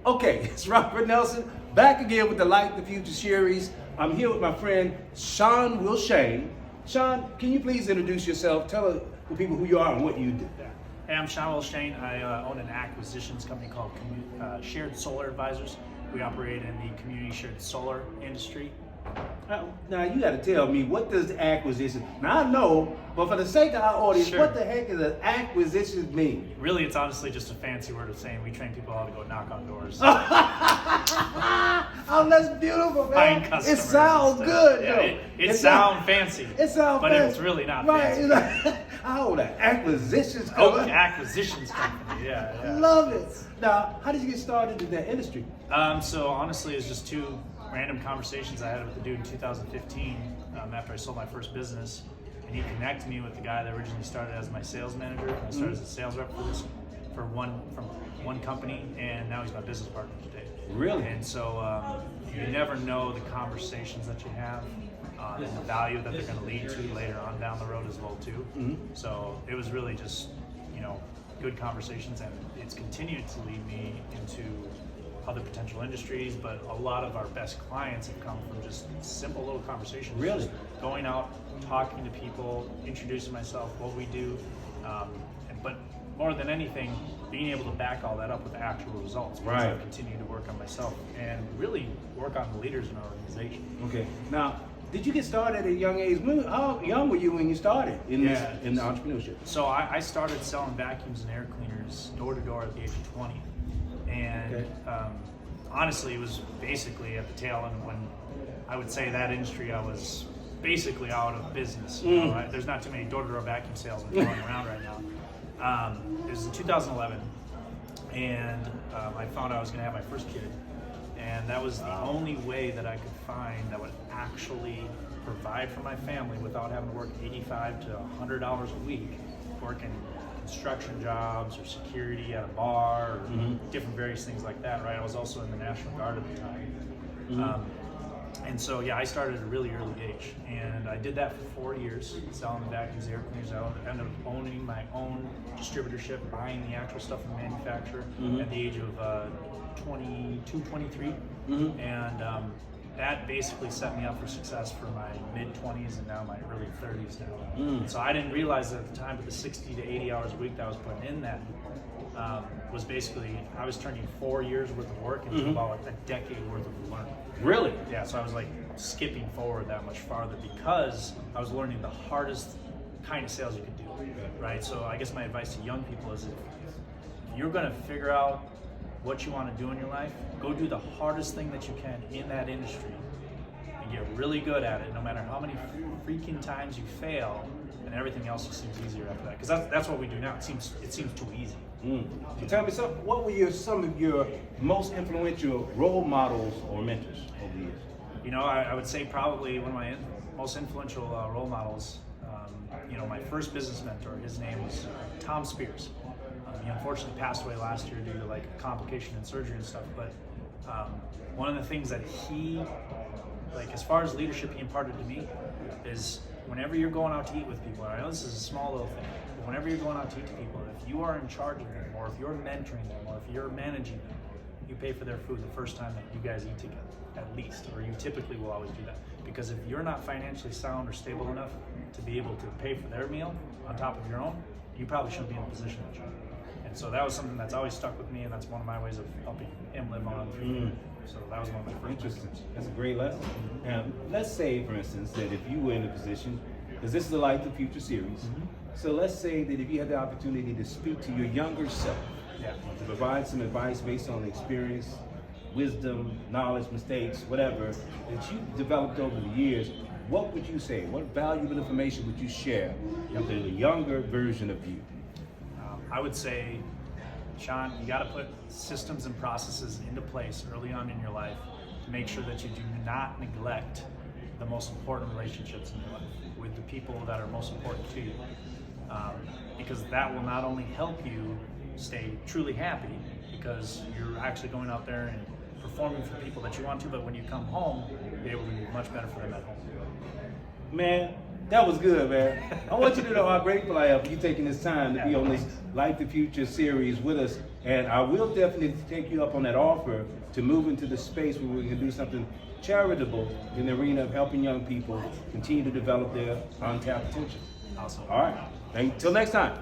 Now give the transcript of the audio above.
Okay, it's Robert Nelson, back again with the Life the Future series. I'm here with my friend, WillChene. Sean, can you please introduce yourself? Tell the people who you are and what you do. Hey, I'm WillChene. I own an acquisitions company called Shared Solar Advisors. We operate in the community shared solar industry. Now you got to tell me, what does acquisition? Now I know, but for the sake of our audience, Sure. what the heck does an acquisition mean? Really, it's honestly just a fancy word of saying we train people how to go knock on doors. Oh, that's beautiful, man. Find customers. It sounds good, Yeah, though. it sounds fancy. It sounds but fancy. it's really not right. fancy. It's like, oh, the acquisitions Oh, company. acquisitions company. Yeah. I love it. Now, how did you get started in that industry? So honestly, it's just two random conversations I had with the dude in 2015 after I sold my first business, and he connected me with the guy that originally started as my sales manager. I started as a sales rep from one company, and now he's my business partner today. Really? And so you never know the conversations that you have and the value that they're going to lead to later on down the road as well too. Mm-hmm. So it was really just good conversations, and it's continued to lead me into other potential industries, but a lot of our best clients have come from just simple little conversations. Really? Just going out, talking to people, introducing myself, what we do, but more than anything, being able to back all that up with actual results. Because Right. I continue to work on myself and really work on the leaders in our organization. Okay. Now, did you get started at a young age? How young were you when you started in the entrepreneurship? So I started selling vacuums and air cleaners door to door at the age of 20. And honestly, it was basically at the tail end when I would say that industry I was basically out of business. There's not too many door-to-door vacuum salesmen going around right now. It was in 2011, and I found I was going to have my first kid, and that was the only way that I could find that would actually provide for my family without having to work 85 to 100 hours a week, working construction jobs or security at a bar or different various things like that, right? I was also in the National Guard at the time. And so, I started at a really early age, and I did that for 4 years, selling the vacuums, air cleaners. I ended up owning my own distributorship, buying the actual stuff from the manufacturer at the age of 22, 23. And that basically set me up for success for my mid-20s and now my early 30s now. So I didn't realize at the time, but the 60 to 80 hours a week that I was putting in that was basically, I was turning 4 years worth of work into about a decade worth of learning. Really? Yeah, so I was like skipping forward that much farther because I was learning the hardest kind of sales you could do, right? So I guess my advice to young people is if you're gonna figure out what you want to do in your life, go do the hardest thing that you can in that industry and get really good at it, no matter how many freaking times you fail, and everything else just seems easier after that. Because that's what we do now. It seems too easy. So tell me something. What were some of your most influential role models or mentors over the years? I would say probably one of my most influential role models. My first business mentor, his name was Tom Spears. He unfortunately passed away last year due to like a complication in surgery and stuff. But one of the things that he, like as far as leadership he imparted to me, is whenever you're going out to eat with people, I know this is a small little thing, but whenever you're going out to eat with people, if you are in charge of them, or if you're mentoring them, or if you're managing them, you pay for their food the first time that you guys eat together, at least, or you typically will always do that. Because if you're not financially sound or stable enough to be able to pay for their meal on top of your own, you probably shouldn't be in the position that you're in. And so that was something that's always stuck with me, and that's one of my ways of helping him live on. So that was one of my first Interesting. That's a great lesson. Now, let's say, for instance, that if you were in a position, because this is the Life the Future series, so let's say that if you had the opportunity to speak to your younger self, to provide some advice based on experience, wisdom, knowledge, mistakes, whatever, that you developed over the years, what would you say? What valuable information would you share with the younger version of you? I would say, Sean, you got to put systems and processes into place early on in your life to make sure that you do not neglect the most important relationships in your life with the people that are most important to you. Because that will not only help you stay truly happy because you're actually going out there and performing for people that you want to, but when you come home, you're able to be much better for them at home. Man, That was good, man. I want you to know how grateful I am for you taking this time to be on this Life the Future series with us. And I will definitely take you up on that offer to move into the space where we can do something charitable in the arena of helping young people continue to develop their untapped potential. Awesome. All right. Until next time.